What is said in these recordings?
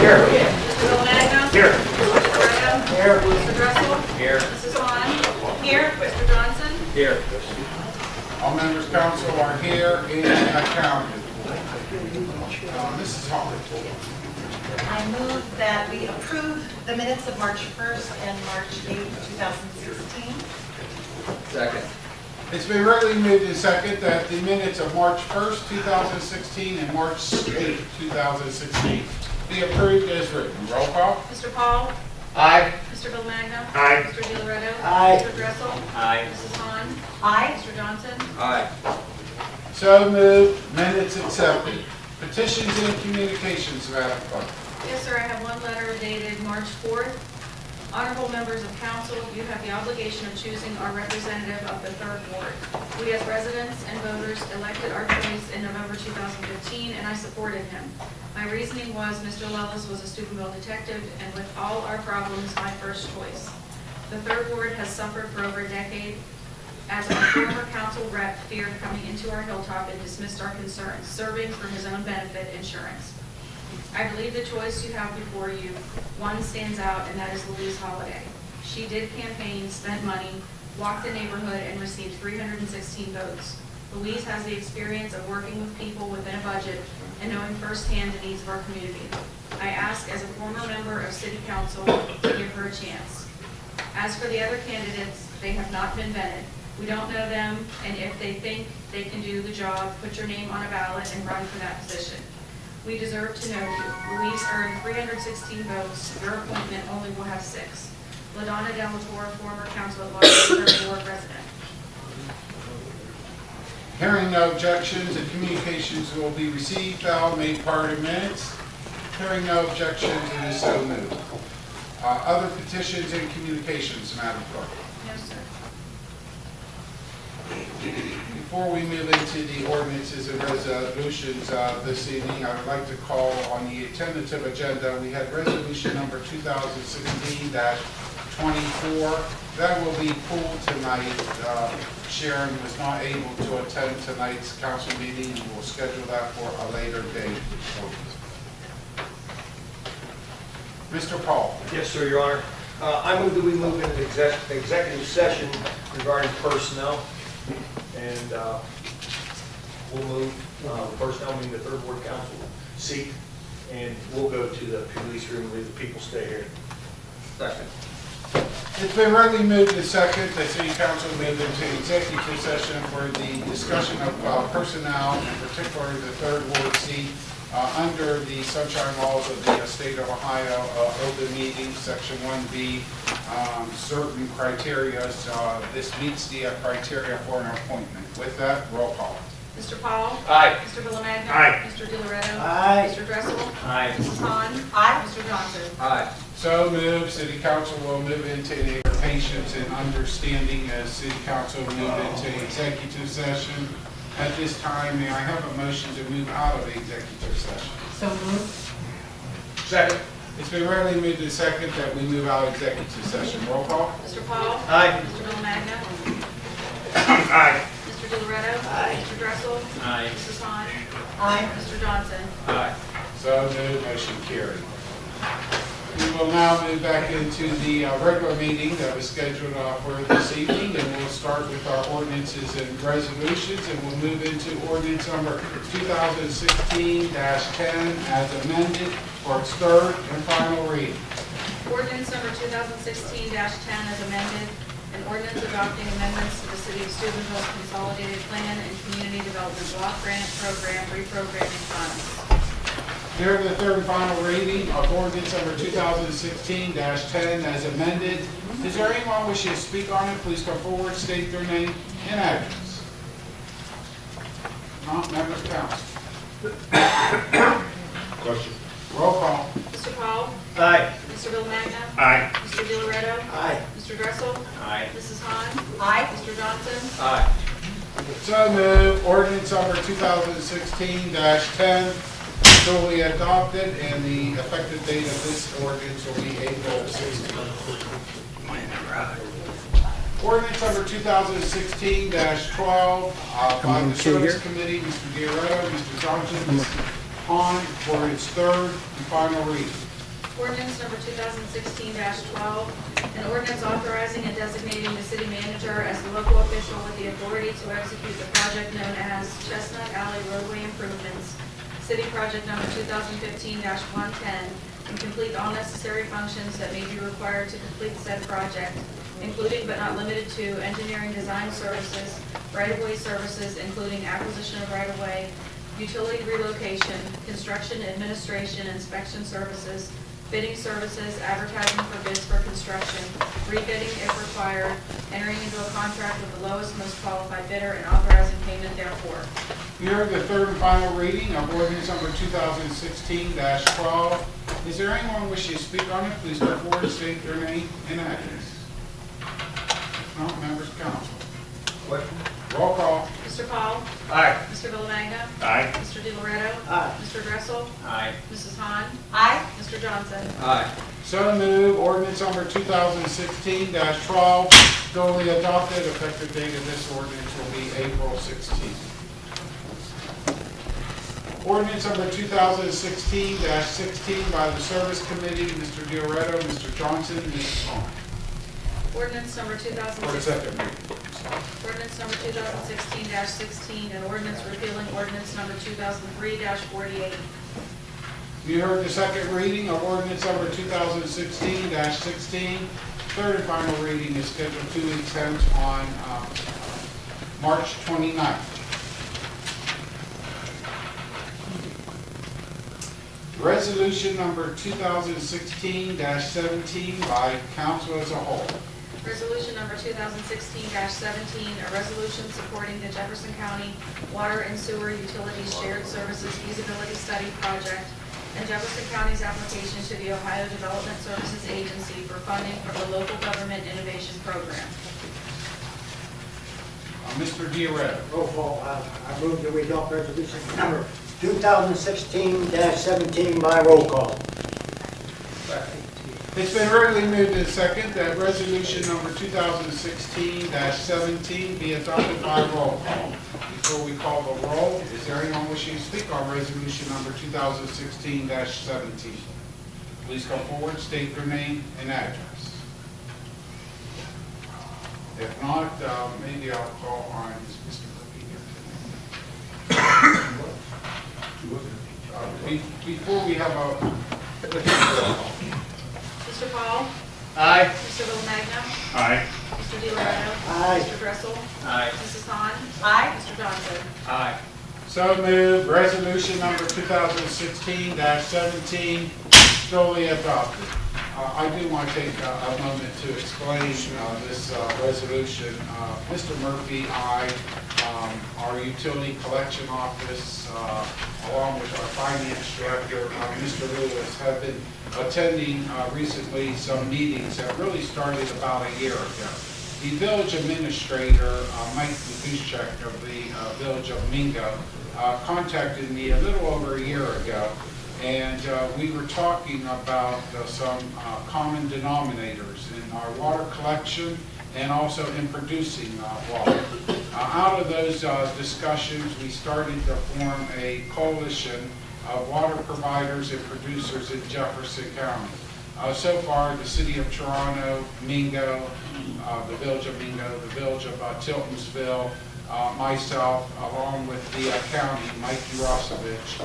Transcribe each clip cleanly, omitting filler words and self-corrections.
Here. Mr. Romano? Here. Mr. Correa? Here. Mr. Dressel? Here. Mrs. Hahn? Here. Mr. Johnson? Here. All members of council are here and accounted. Mrs. Hall. I move that we approve the minutes of March 1st and March 8th, 2016. Second. It's been regularly moved and second that the minutes of March 1st, 2016 and March 8th, 2016 be approved as written. Roll call. Mr. Paul? Aye. Mr. Villagna? Aye. Mr. DiLoretto? Aye. Mr. Dressel? Aye. Mrs. Hahn? Aye. Mr. Johnson? Aye. So moved. Minutes accepted. Petitions and communications, Madam Clerk. Yes, sir, I have one letter dated March 4th. Honorable members of council, you have the obligation of choosing our representative of the 3rd Ward. We as residents and voters elected our choice in November 2015, and I supported him. My reasoning was Mr. Lellis was a Steubenville detective, and with all our problems, my first choice. The 3rd Ward has suffered for over a decade, as our former council rep feared coming into our hilltop and dismissed our concerns, serving for his own benefit insurance. I believe the choice you have before you, one stands out, and that is Louise Holliday. She did campaign, spent money, walked the neighborhood, and received 316 votes. Louise has the experience of working with people within a budget and knowing firsthand the needs of our community. I ask as a former member of City Council to give her a chance. As for the other candidates, they have not been vetted. We don't know them, and if they think they can do the job, put your name on a ballot and run for that position. We deserve to know you. Louise earned 316 votes. Your appointment only will have 6. LaDonna Delatorre, former council at large, 3rd Ward resident. Hearing no objections, the communications will be received, filed, made part of minutes. Hearing no objections, it is so moved. Other petitions and communications, Madam Clerk. No, sir. Before we move into the ordinances and resolutions this evening, I would like to call on the tentative agenda. We had resolution number 2016-24. That will be pulled tonight. Sharon was not able to attend tonight's council meeting, and we'll schedule that for a later date. Mr. Paul. Yes, sir, Your Honor. I move that we move into executive session regarding personnel, and we'll move personnel, meaning the 3rd Ward Council seat, and we'll go to the police room and leave the people stay here. Second. It's been regularly moved and second that City Council move into executive session for the discussion of personnel, in particular the 3rd Ward seat, under the sunshine laws of the state of Ohio, open meeting, section 1B, certain criteria. This meets the criteria for an appointment. With that, roll call. Mr. Paul? Aye. Mr. Villagna? Aye. Mr. DiLoretto? Aye. Mr. Dressel? Aye. Mrs. Hahn? Aye. Mr. Johnson? Aye. So moved. City Council will move into the patience and understanding as City Council move into executive session. At this time, may I have a motion to move out of executive session? So moved. Second. It's been rarely moved and second that we move out of executive session. Roll call. Mr. Paul? Aye. Mr. Villagna? Aye. Mr. DiLoretto? Aye. Mr. Dressel? Aye. Mrs. Hahn? Aye. Mr. Johnson? Aye. So moved, motion carried. We will now move back into the regular meeting that was scheduled for this evening, and we'll start with our ordinances and resolutions, and we'll move into ordinance number 2016-10 as amended for its 3rd and final reading. Ordinance number 2016-10 as amended, an ordinance adopting amendments to the City of Steubenville Consolidated Plan and Community Development Block Grant Program Reprogramming Funds. Here the 3rd and final reading of ordinance number 2016-10 as amended. Is there anyone wishing to speak on it? Please come forward, state their name and address. Member of council. Question. Roll call. Mr. Paul? Aye. Mr. Villagna? Aye. Mr. DiLoretto? Aye. Mr. Dressel? Aye. Mrs. Hahn? Aye. Mr. Johnson? Aye. So moved. Ordinance number 2016-10 duly adopted, and the effective date of this ordinance will be April 16th. Ordinance number 2016-12 by the Service Committee, Mr. DiLoretto, Mr. Johnson, Mr. Hahn, for its 3rd and final reading. Ordinance number 2016-12, an ordinance authorizing and designating the city manager as the local official with the authority to execute the project known as Chestnut Alley Roadway Improvements, City Project number 2015-110, and complete all necessary functions that may be required to complete said project, including but not limited to engineering design services, right-of-way services, including acquisition of right-of-way, utility relocation, construction administration, inspection services, bidding services, advertising for bids for construction, rebidding if required, entering into a contract with the lowest most qualified bidder, and authorizing payment therefore. You heard the third and final reading of ordinance number 2016-12. Is there anyone wishing to speak on it? Please come forward and state their name and address. If not, members of council. Question? Roll call. Mr. Paul? Aye. Mr. Villamagna? Aye. Mr. Di Loretto? Aye. Mr. Dressel? Aye. Mrs. Han? Aye. Mr. Johnson? Aye. So move. Ordinance number 2016-12 duly adopted. Effective date of this ordinance will be April 16th. Ordinance number 2016-16 by the Service Committee, Mr. Di Loretto, Mr. Johnson, Mrs. Vaughn. Ordinance number For the 2016. second reading. Ordinance number 2016-16, an ordinance repealing ordinance number 2003-48. You heard the second reading of ordinance number 2016-16. Third and final reading is scheduled 2 weeks hence on March 29th. Resolution number 2016-17 by council as a whole. Resolution number 2016-17, a resolution supporting the Jefferson County Water and Sewer Utilities Shared Services Feasibility Study Project and Jefferson County's application to the Ohio Development Services Agency for funding from the Local Government Innovation Program. Mr. Di Loretto. Roll call. I move that we adopt resolution number 2016-17 by roll call. It's been regularly moved and second that resolution number 2016-17 be adopted by roll call. Before we call the roll, is there anyone wishing to speak on resolution number 2016-17? Please come forward, state your name and address. If not, maybe I'll call on Mr. Murphy here. Before we have a... Mr. Paul? Aye. Mr. Villamagna? Aye. Mr. Di Loretto? Aye. Mr. Dressel? Aye. Mrs. Han? Aye. Mr. Johnson? Aye. So moved. Resolution number 2016-17 duly adopted. I do want to take a moment to explain this resolution. Mr. Murphy, our utility collection office, along with our finance director, Mr. Lewis, have been attending recently some meetings that really started about a year ago. The village administrator, Mike Lukuschek of the village of Mingo, contacted me a little over a year ago, and we were talking about some common denominators in our water collection and also in producing water. Out of those discussions, we started to form a coalition of water providers and producers in Jefferson County. So far, the city of Toronto, Mingo, the village of Mingo, the village of Tiltonsville, myself, along with the county, Mike Urosevich,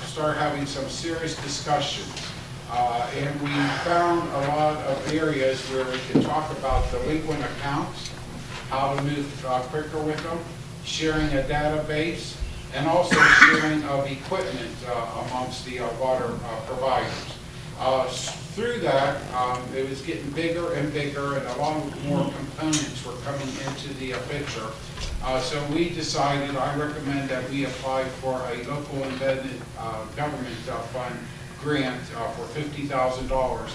started having some serious discussions. And we found a lot of areas where we could talk about delinquent accounts, how to move quicker with them, sharing a database, and also sharing of equipment amongst the water providers. Through that, it was getting bigger and bigger, and a lot more components were coming into the picture. So we decided, I recommend that we apply for a local embedded government fund grant for $50,000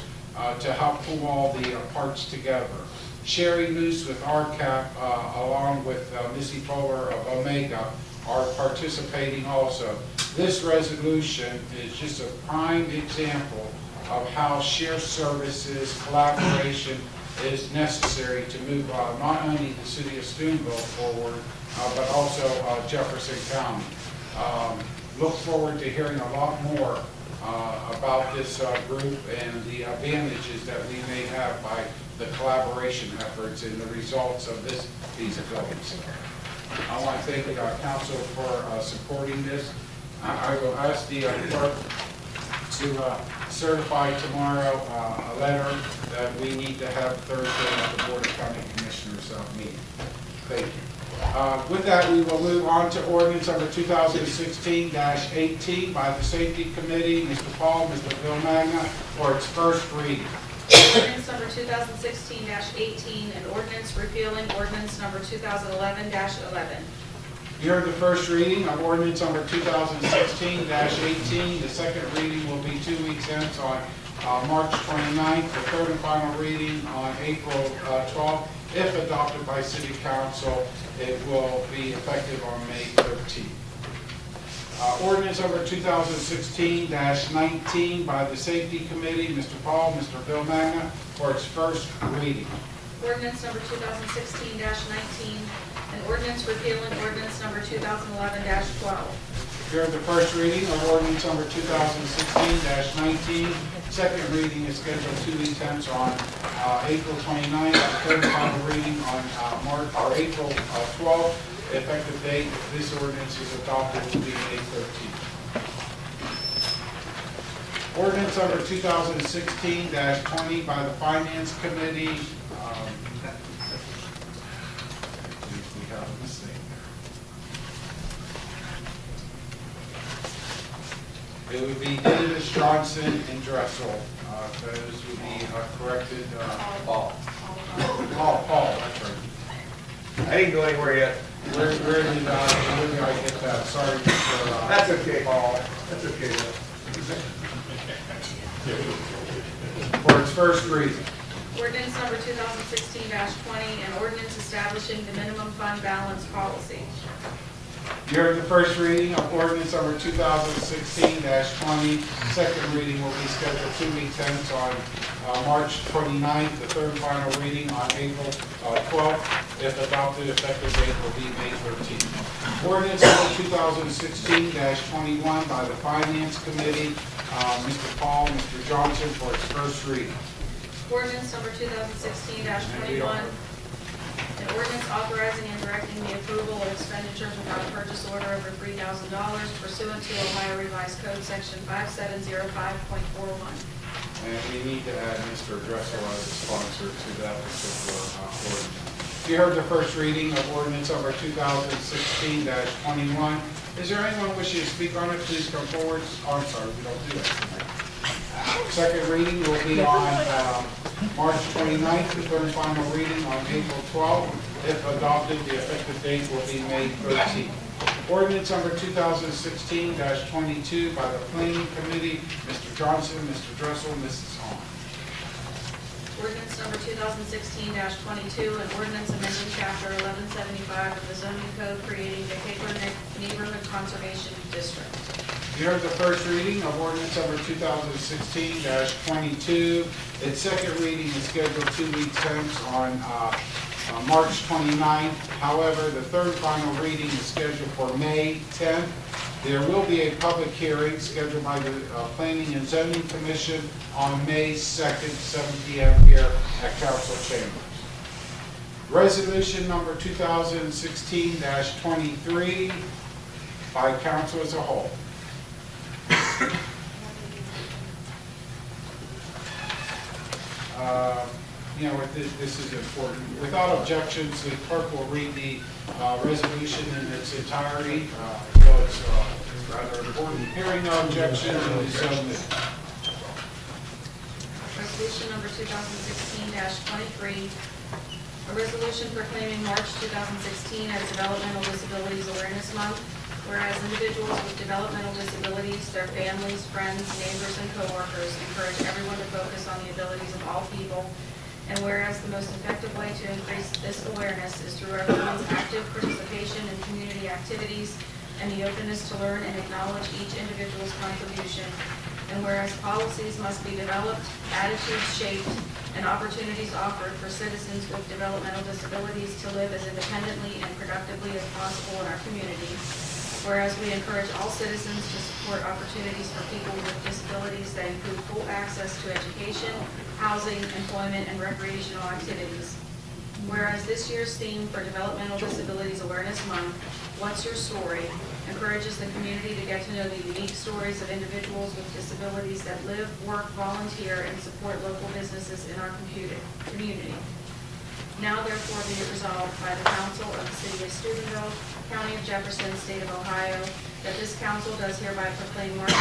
to help pull all the parts together. Sherry Moose with RCAP, along with Missy Fuller of Omega, are participating also. This resolution is just a prime example of how shared services, collaboration is necessary to move not only the city of Steubenville forward, but also Jefferson County. Look forward to hearing a lot more about this group and the advantages that we may have by the collaboration efforts and the results of these abilities. I want to thank the council for supporting this. I will ask the clerk to certify tomorrow a letter that we need to have Thursday at the Board of County Commissioners meeting. Thank you. With that, we will move on to ordinance number 2016-18 by the Safety Committee. Mr. Paul, Mr. Bill Magna, for its first reading. Ordinance number 2016-18, an ordinance repealing ordinance number 2011-11. You heard the first reading of ordinance number 2016-18. The second reading will be 2 weeks hence on March 29th. The third and final reading on April 12th. If adopted by City Council, it will be effective on May 13th. Ordinance number 2016-19 by the Safety Committee. Mr. Paul, Mr. Bill Magna, for its first reading. Ordinance number 2016-19, an ordinance repealing ordinance number 2011-12. You heard the first reading of ordinance number 2016-19. Second reading is scheduled 2 weeks hence on April 29th. The third and final reading on April 12th. The effective date, if this ordinance is adopted, will be May 13th. Ordinance number 2016-20 by the Finance Committee. We have a mistake there. It would be Davis, Johnson, and Dressel. Those would be corrected. Paul. Paul, that's right. I didn't go anywhere yet. Where did I get that? Sorry, Mr. That's okay, Paul. That's okay. For its first reading. Ordinance number 2016-20, an ordinance establishing the minimum fund balance policy. You heard the first reading of ordinance number 2016-20. Second reading will be scheduled 2 weeks hence on March 29th. The third and final reading on April 12th. If adopted, effective date will be May 13th. Ordinance number 2016-21 by the Finance Committee. Mr. Paul, Mr. Johnson, for its first reading. Ordinance number 2016-21, an ordinance authorizing and directing the approval of expenditures without a purchase order over $3,000 pursuant to Ohio Revised Code Section 5705.41. And we need to add Mr. Dressel as a sponsor to that particular ordinance. You heard the first reading of ordinance number 2016-21. Is there anyone wishing to speak on it? Please come forward. Oh, I'm sorry, we don't do that tonight. Second reading will be on March 29th. The third and final reading on April 12th. If adopted, the effective date will be May 13th. Ordinance number 2016-22 by the Planning Committee. Mr. Johnson, Mr. Dressel, Mrs. Hahn. Ordinance number 2016-22, an ordinance amending chapter 1175 of the zoning code creating the Caper Neighborhood Conservation District. You heard the first reading of ordinance number 2016-22. Its second reading is scheduled 2 weeks hence on March 29th. However, the third and final reading is scheduled for May 10th. There will be a public hearing scheduled by the Planning and Zoning Commission on May 2nd, 7 p.m. here at Council Chambers. Resolution number 2016-23 by Council as a whole. This is important. Without objections, the clerk will read the resolution in its entirety. Though it's rather important. Hearing no objections, it is so moved. Resolution number 2016-23, a resolution proclaiming March 2016 as Developmental Disabilities Awareness Month, whereas individuals with developmental disabilities, their families, friends, neighbors, and coworkers encourage everyone to focus on the abilities of all people, and whereas the most effective way to increase this awareness is through everyone's active participation in community activities and the openness to learn and acknowledge each individual's contribution, and whereas policies must be developed, attitudes shaped, and opportunities offered for citizens with developmental disabilities to live as independently and productively as possible in our community. Whereas we encourage all citizens to support opportunities for people with disabilities that include full access to education, housing, employment, and recreational activities. Whereas this year's theme for Developmental Disabilities Awareness Month, What's Your Story?, encourages the community to get to know the unique stories of individuals with disabilities that live, work, volunteer, and support local businesses in our community. Now therefore be it resolved by the Council of the City of Steubenville, County of Jefferson, State of Ohio, that this council does hereby proclaim March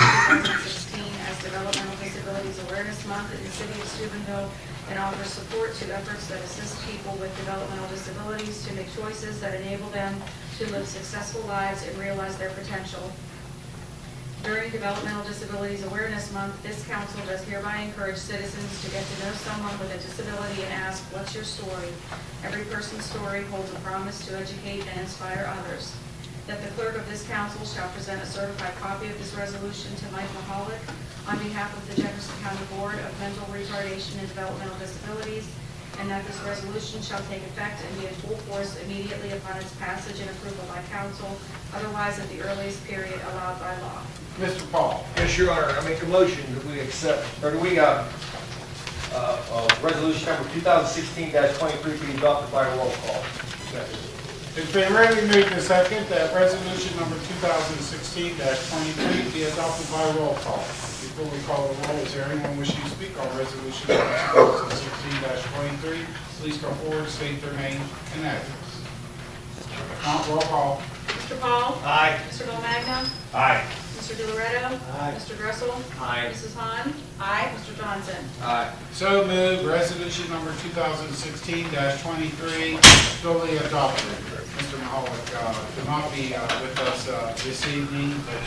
2016 as Developmental Disabilities Awareness Month in the City of Steubenville and offers support to efforts that assist people with developmental disabilities to make choices that enable them to live successful lives and realize their potential. During Developmental Disabilities Awareness Month, this council does hereby encourage citizens to get to know someone with a disability and ask, what's your story? Every person's story holds a promise to educate and inspire others. That the clerk of this council shall present a certified copy of this resolution to Mike Mahalik on behalf of the Jefferson County Board of Mental Retardation and Developmental Disabilities, and that this resolution shall take effect and be in full force immediately upon its passage and approval by council, otherwise at the earliest period allowed by law. Mr. Paul. Yes, Your Honor, I make a motion that we accept, or do we, resolution number 2016-23 be adopted by roll call. It's been readily moved and second that resolution number 2016-23 be adopted by roll call. Before we call the roll, is there anyone wishing to speak on resolution number 2016-23? Please come forward, state their name and address. Roll call. Mr. Paul? Aye. Mr. Romagna? Aye. Mr. DeLoretto? Aye. Mr. Dressel? Aye. Mrs. Hahn? Aye. Mr. Johnson? Aye. So moved. Resolution number 2016-23 duly adopted. Mr. Mahalik could not be with us this evening, but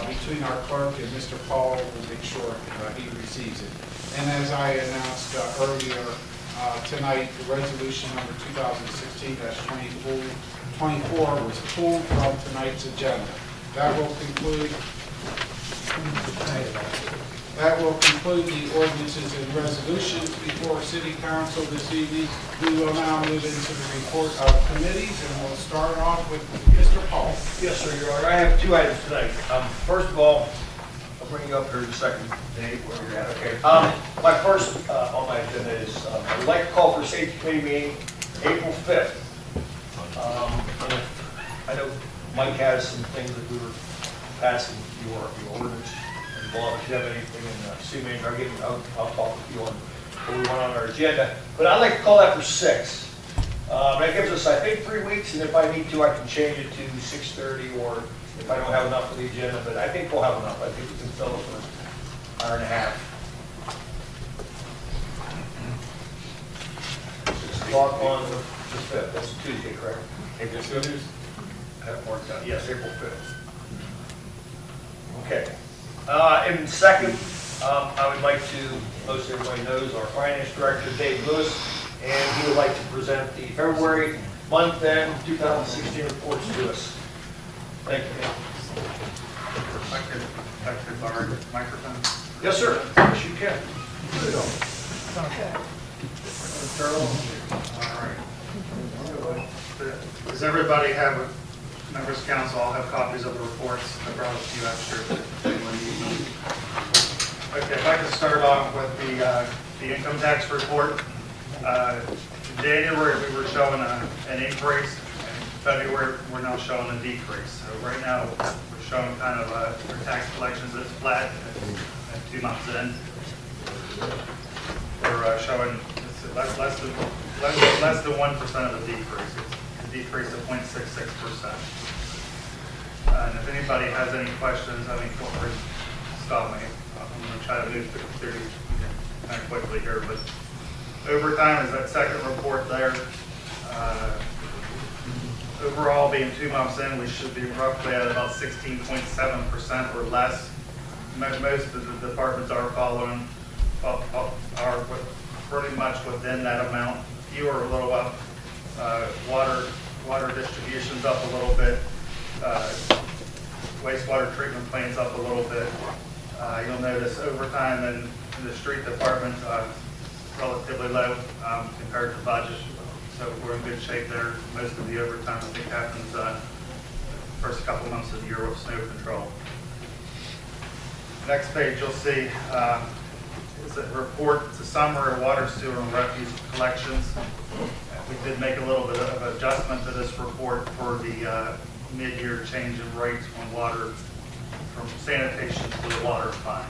between our clerk and Mr. Paul, we'll make sure he receives it. And as I announced earlier tonight, the resolution number 2016-24 was pulled from tonight's agenda. That will conclude the ordinances and resolutions before City Council this evening. We will now move into the report of committees, and we'll start off with Mr. Paul. Yes, sir, Your Honor. I have two items tonight. First of all, I'll bring you up here in a second, Dave, where you're at. Okay. My first on my agenda is I'd like to call for a safety committee meeting April 5th. I know Mike has some things that we were passing your ordinance involved. If you have anything in assuming I'll talk with you on what we want on our agenda. But I'd like to call that for 6. That gives us, I think, 3 weeks, and if I need to, I can change it to 6:30, or if I don't have enough for the agenda, but I think we'll have enough. I think we can fill it for an hour and a half. 6 o'clock on the 5th. That's Tuesday, correct? April 5th. I have marked down. Yes, April 5th. Okay. And second, I would like to, most everybody knows, our finance director, Dave Lewis, and he would like to present the February month-end 2016 reports to us. Thank you. I could borrow the microphone. Yes, sir. Yes, you can. All right. Does everybody have, members of council all have copies of the reports? I brought a few extra if anyone needs them. Okay, if I could start off with the income tax report. In January, we were showing an increase. In February, we're now showing a decrease. So right now, we're showing kind of our tax collections that's flat at 2 months in. We're showing less than 1% of the decrease. It's a decrease of 0.66%. And if anybody has any questions, I mean, feel free to stop me. I'm going to try to move through kind of quickly here, but overtime is that second report there. Overall, being 2 months in, we should be roughly at about 16.7% or less. Most of the departments are following, are pretty much within that amount. Few are a little up. Water distribution's up a little bit. Wastewater treatment plant's up a little bit. You'll notice overtime in the street department relatively low compared to budget. So we're in good shape there. Most of the overtime, I think, happens first couple months of the year with snow control. Next page, you'll see is a report, it's a summary of water, sewer, and refuse collections. We did make a little bit of adjustment to this report for the mid-year change in rates on water from sanitation to the water fund.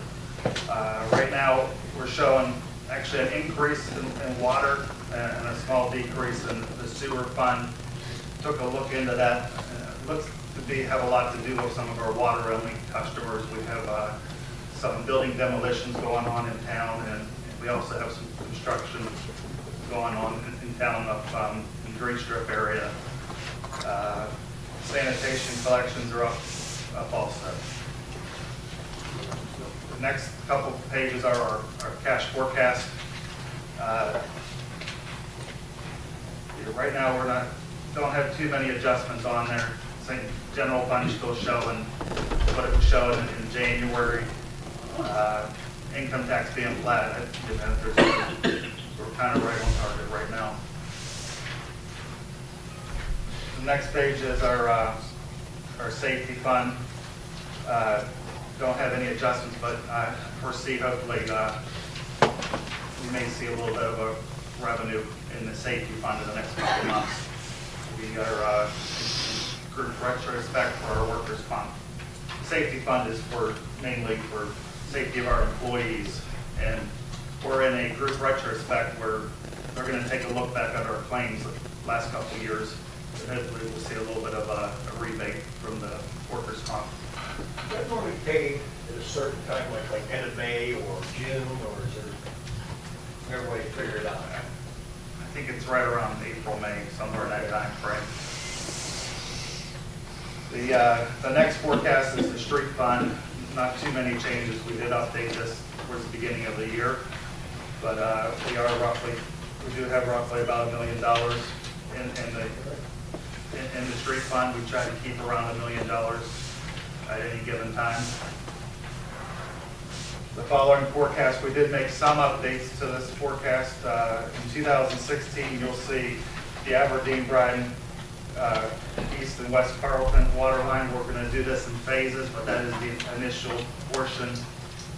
Right now, we're showing actually an increase in water and a small decrease in the sewer fund. Took a look into that. Looks to have a lot to do with some of our water-only customers. We have some building demolitions going on in town, and we also have some construction going on in town up in the Green Strip area. Sanitation collections are up also. The next couple pages are our cash forecast. Right now, don't have too many adjustments on there. Same general fund still showing what it was showing in January. Income tax being flat. We're kind of right on target right now. The next page is our safety fund. Don't have any adjustments, but I foresee hopefully we may see a little bit of a revenue in the safety fund in the next couple of months. We are in group retrospect for our workers' comp. The safety fund is mainly for safety of our employees, and we're in a group retrospect where they're going to take a look back at our claims the last couple of years, and hopefully we'll see a little bit of a rebate from the workers' comp. Is that normally paid at a certain time, like end of May or June, or is there everybody figure it out? I think it's right around April, May, somewhere in that time frame. The next forecast is the street fund. Not too many changes. We did update this towards the beginning of the year, but we do have roughly about $1 million in the street fund. We try to keep around $1 million at any given time. The following forecast, we did make some updates to this forecast. In 2016, you'll see the Aberdeen, Brighton, East and West Carlton water line. We're going to do this in phases, but that is the initial portion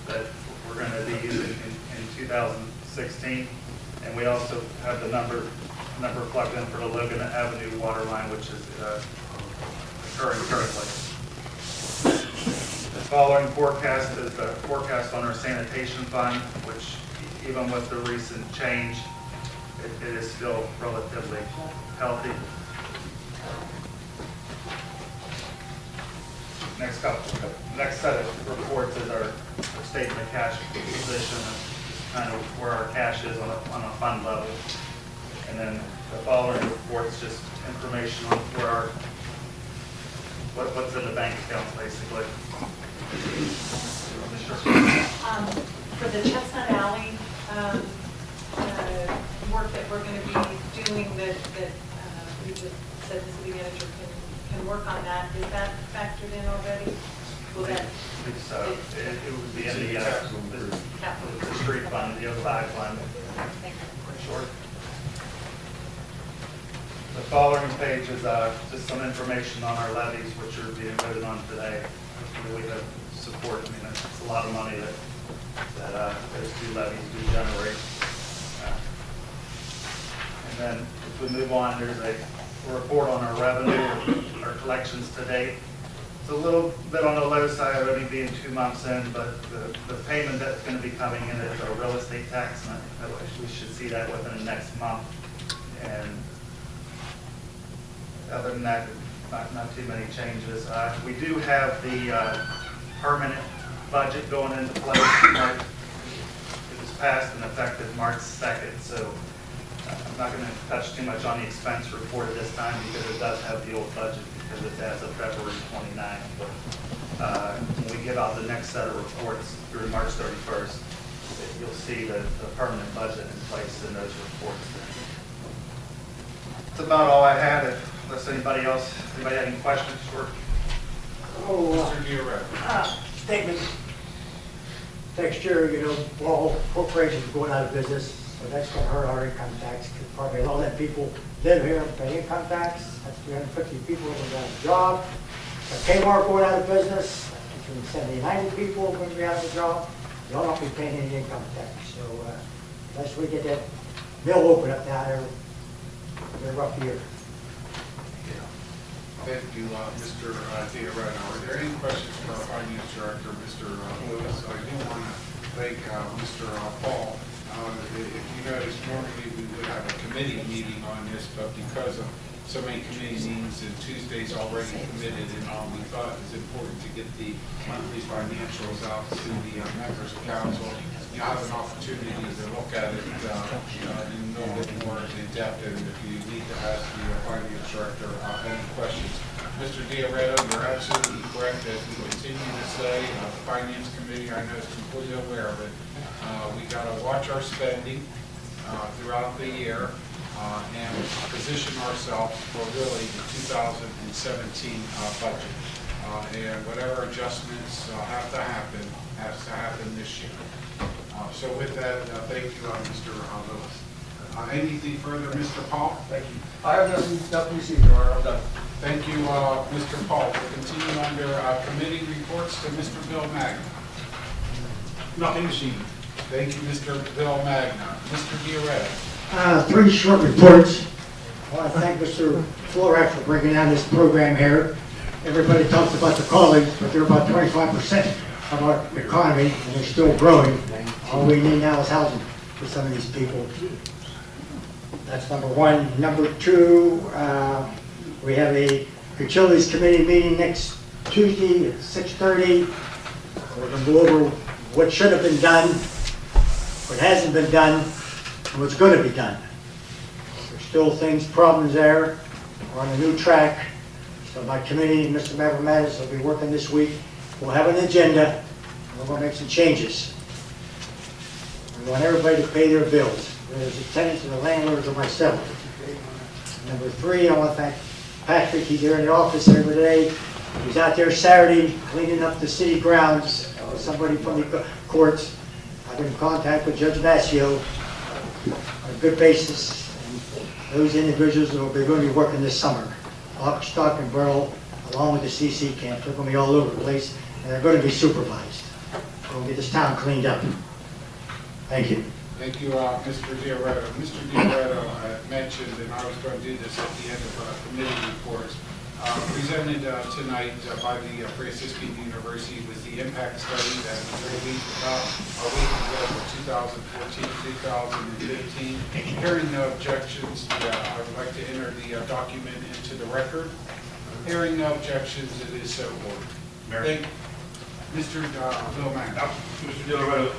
that we're going to be using in 2016. And we also have the number plugged in for the Logan Avenue water line, which is occurring currently. The following forecast is the forecast on our sanitation fund, which even with the recent change, it is still relatively healthy. Next set of reports is our statement of cash position, kind of where our cash is on a fund level. And then the following reports, just information on where what's in the bank accounts, basically. For the Chestnut Alley work that we're going to be doing, that we just said the city manager can work on that, is that factored in already? Will that? It would be in the street fund, the 05 fund. Short. The following page is just some information on our levies, which are being voted on today. Hopefully we have support. I mean, it's a lot of money that those two levies do generate. And then if we move on, there's a report on our revenue, our collections to date. It's a little bit on the low side, only being 2 months in, but the payment that's going to be coming in is our real estate tax, and we should see that within the next month. And other than that, not too many changes. We do have the permanent budget going into place. It was passed and effective March 2nd, so I'm not going to touch too much on the expense report at this time because it does have the old budget because it's as of February 29th. But when we get out the next set of reports through March 31st, you'll see the permanent budget in place in those reports. That's about all I had. Unless anybody had any questions for Mr. Giorgio. Statement. Next year, all corporations are going out of business, so that's going to hurt our income tax. Probably a lot of that people live here and pay income tax. That's 350 people who have a job. Kmart going out of business, between 70 and 90 people are going to be out of the job. They'll not be paying any income tax. So unless we get that mill open up now, it'll be a rough year. Thank you, Mr. Diaretta. Are there any questions for our Finance Director, Mr. Lewis? I do want to thank Mr. Paul. If you notice, normally we would have a committee meeting on this, but because of so many committee meetings and Tuesday's already committed, and we thought it was important to get the monthly financials out to the members of council. You have an opportunity to look at it in a little bit more in depth, and if you need to ask the Finance Director any questions. Mr. Diaretta, you're absolutely correct. As we continue to say, the Finance Committee, I know, is completely aware of it. We got to watch our spending throughout the year and position ourselves for really the 2017 budget. And whatever adjustments has to happen this year. So with that, thank you, Mr. Lewis. Anything further, Mr. Paul? Thank you. I have nothing to see, Your Honor. I'm done. Thank you, Mr. Paul. We'll continue under committee reports to Mr. Bill Magna. Nothing this evening. Thank you, Mr. Bill Magna. Mr. Diaretta. 3 short reports. I want to thank Mr. Florak for bringing on this program here. Everybody talks about the college, but they're about 25% of our economy, and they're still growing. All we need now is housing for some of these people. That's number one. Number two, we have a Utilities Committee meeting next Tuesday at 6:30. We're going to go over what should have been done, what hasn't been done, and what's going to be done. There's still problems there. We're on a new track. So my committee, Mr. Mavromatis, will be working this week. We'll have an agenda, and we're going to make some changes. We want everybody to pay their bills, whether it's the tenants or the landlords or myself. Number 3, I want to thank Patrick. He's here in the office every day. He's out there Saturday cleaning up the city grounds with somebody from the courts. I've been in contact with Judge Massio on a good basis. And those individuals will be going to be working this summer. Lock, stock, and barrel, along with the CC camp. They're going to be all over the place, and they're going to be supervised. We're going to get this town cleaned up. Thank you. Thank you, Mr. Diaretta. Mr. Diaretta mentioned, and I was going to do this at the end of committee reports, presented tonight by the Franciscan University was the impact study that was released about a week ago for 2014-2015. Hearing no objections, I would like to enter the document into the record. Hearing no objections, it is so ordered. Thank Mr. Bill Mann. Mr. Diaretta,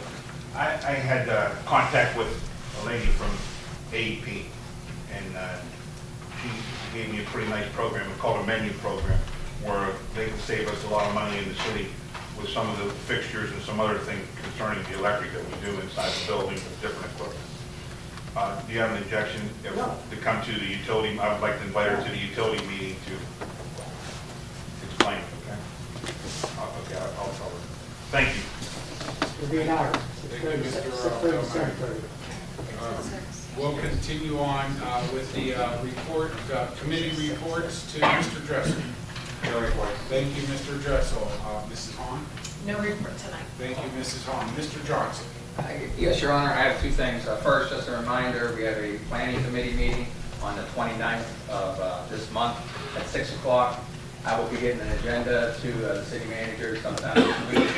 I had contact with a lady from AEP, and she gave me a pretty nice program. It's called a menu program, where they can save us a lot of money in the city with some of the fixtures and some other things concerning the electric that we do inside the building with different equipment. Do you have an objection to come to the utility? I would like to invite her to the utility meeting to explain it, okay? Okay, I'll tell her. Thank you. It'll be an hour. Thank you, Mr. Bill Mann. We'll continue on with the committee reports to Mr. Dressel. Thank you, Mr. Dressel. Mrs. Hahn? No report tonight. Thank you, Mrs. Hahn. Mr. Johnson? Yes, Your Honor, I have 2 things. First, just a reminder, we have a planning committee meeting on the 29th of this month at 6 o'clock. I will be getting an agenda to the city manager sometime this week.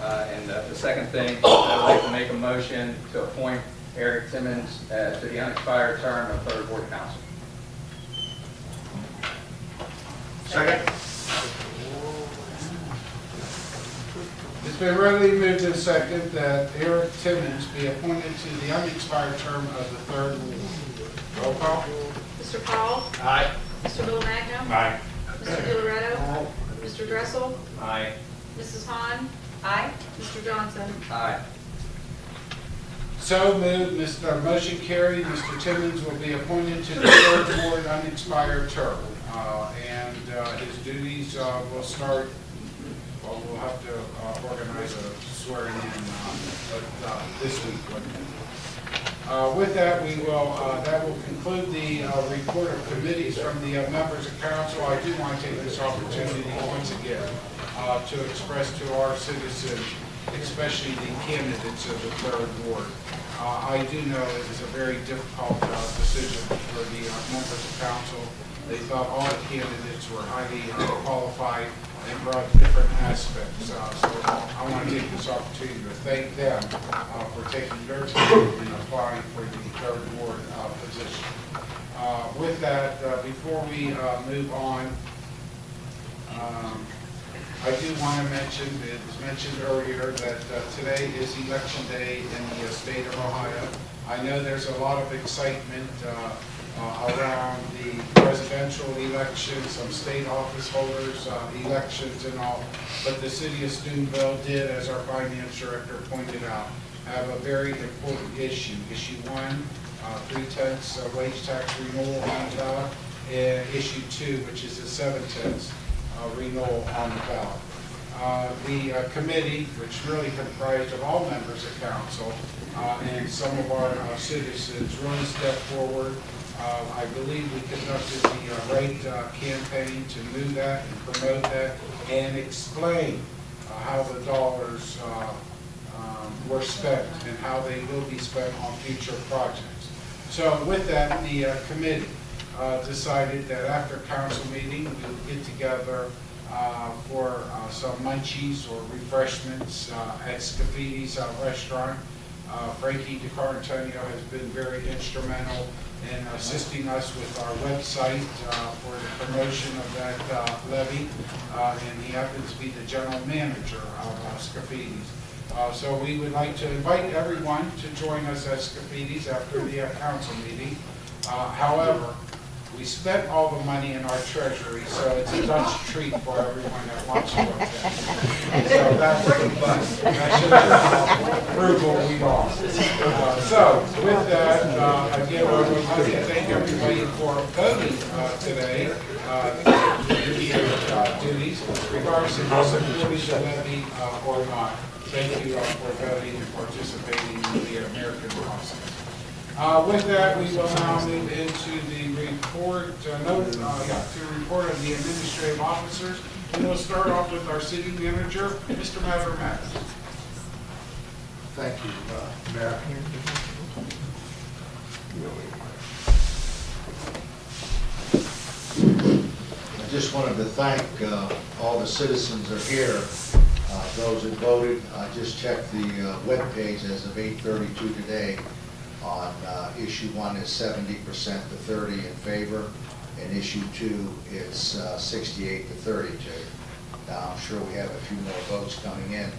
And the second thing, I would like to make a motion to appoint Eric Timmons to the unexpired term of 3rd Ward Council. Second? It's been readily moved and second that Eric Timmons be appointed to the unexpired term of the 3rd Ward. Roll call. Mr. Paul? Aye. Mr. Bill Magna? Aye. Mr. Dilarretto? Mr. Dressel? Aye. Mrs. Hahn? Aye. Mr. Johnson? Aye. So moved. Motion carried. Mr. Timmons will be appointed to the 3rd Ward unexpired term. And his duties will start, well, we'll have to organize a swearing in this week. With that, that will conclude the report of committees from the members of council. I do want to take this opportunity once again to express to our citizens, especially the candidates of the third ward. I do know it is a very difficult decision for the members of council. They thought all the candidates were highly qualified and brought different aspects. So I want to take this opportunity to thank them for taking their time and applying for the third ward position. With that, before we move on, I do want to mention, it was mentioned earlier, that today is election day in the state of Ohio. I know there's a lot of excitement around the presidential election, some state office holders elections and all, but the city of Steubenville did, as our finance director pointed out, have a very important issue. Issue 1, 3/10 wage tax renewal on the ballot, and issue 2, which is a 7/10 renewal on the ballot. The committee, which really comprised of all members of council and some of our citizens, really stepped forward. I believe we conducted the right campaign to move that and promote that and explain how the dollars were spent and how they will be spent on future projects. So with that, the committee decided that after council meeting, we would get together for some munchies or refreshments at Scaffidi's restaurant. Frankie DiCartantonio has been very instrumental in assisting us with our website for the promotion of that levy, and he happens to be the general manager of Scaffidi's. So we would like to invite everyone to join us at Scaffidi's after the council meeting. However, we spent all the money in our treasury, so it's a Dutch treat for everyone that wants to attend. So that should be frugal we are. So with that, again, I would like to thank everybody for voting today, duties, regardless of how supporting the levy or not. Thank you for voting and participating in the American process. With that, we will now move into the report, to the report of the administrative officers. And we'll start off with our city manager, Mr. Mavermack. Thank you, Mayor. I just wanted to thank all the citizens that are here, those that voted. I just checked the webpage as of 8:32 today. On issue 1 is 70% to 30 in favor, and issue 2 is 68 to 32. Now, I'm sure we have a few more votes coming in.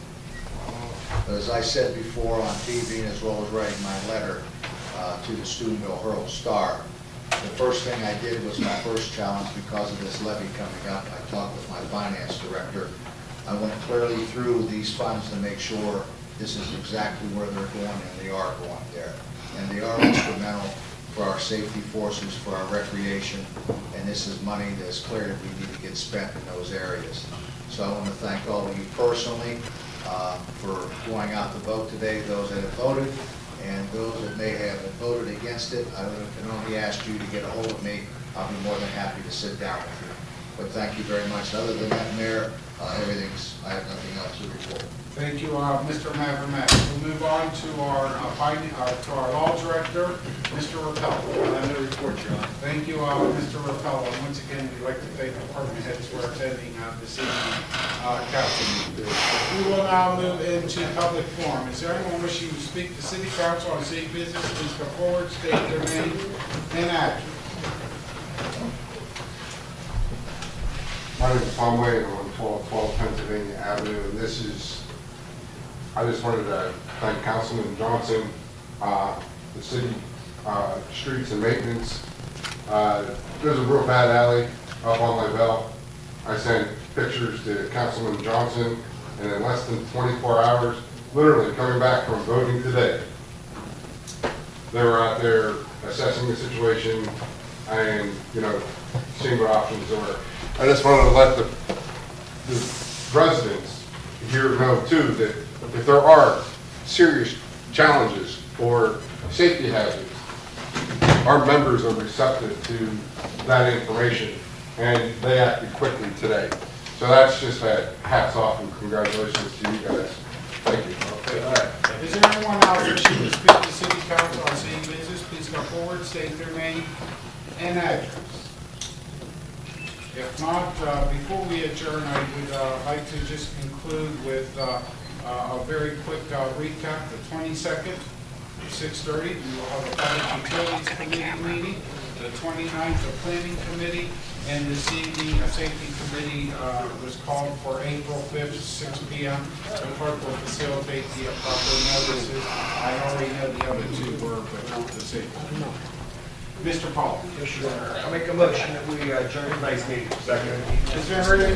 But as I said before on TV, as well as writing my letter to the Steubenville Herald-Star, the first thing I did was my first challenge because of this levy coming up. I talked with my finance director. I went clearly through these funds to make sure this is exactly where they're going, and they are going there. And they are instrumental for our safety forces, for our recreation, and this is money that's clear that we need to get spent in those areas. So I want to thank all of you personally for going out to vote today, those that have voted, and those that may have voted against it. I can only ask you to get a hold of me. I'll be more than happy to sit down with you. But thank you very much. Other than that, Mayor, I have nothing else to report. Thank you, Mr. Mavermack. We'll move on to our law director, Mr. Rappel. I have no report, Your Honor. Thank you, Mr. Rappel. And once again, we'd like to thank the department heads for attending this evening council meeting. We will now move into public forum. Is there anyone wishing to speak to city council on city business? Please come forward, state their name and address. My name is Tom Wade. I'm on 1212 Pennsylvania Avenue, and I just wanted to thank Councilman Johnson, the city streets and maintenance. There's a real bad alley up on Lavelle. I sent pictures to Councilman Johnson, and in less than 24 hours, literally coming back from voting today, they were out there assessing the situation and, seeing what options there were. I just wanted to let the residents here know too that if there are serious challenges or safety hazards, our members are receptive to that information, and they acted quickly today. So that's just a hats off and congratulations to you guys. Thank you. Is there anyone else wishing to speak to city council on city business? Please come forward, state their name and address. If not, before we adjourn, I would like to just conclude with a very quick recap. The 22nd, 6:30, we will have a Public Utilities Committee meeting. The 29th, a Planning Committee. And this evening, a Safety Committee was called for April 5th, 6 p.m. The clerk will facilitate the proper notices. I already know the other two were, but not the safety. Mr. Paul. I make a motion that we adjourn tonight's meeting. Second. Is there any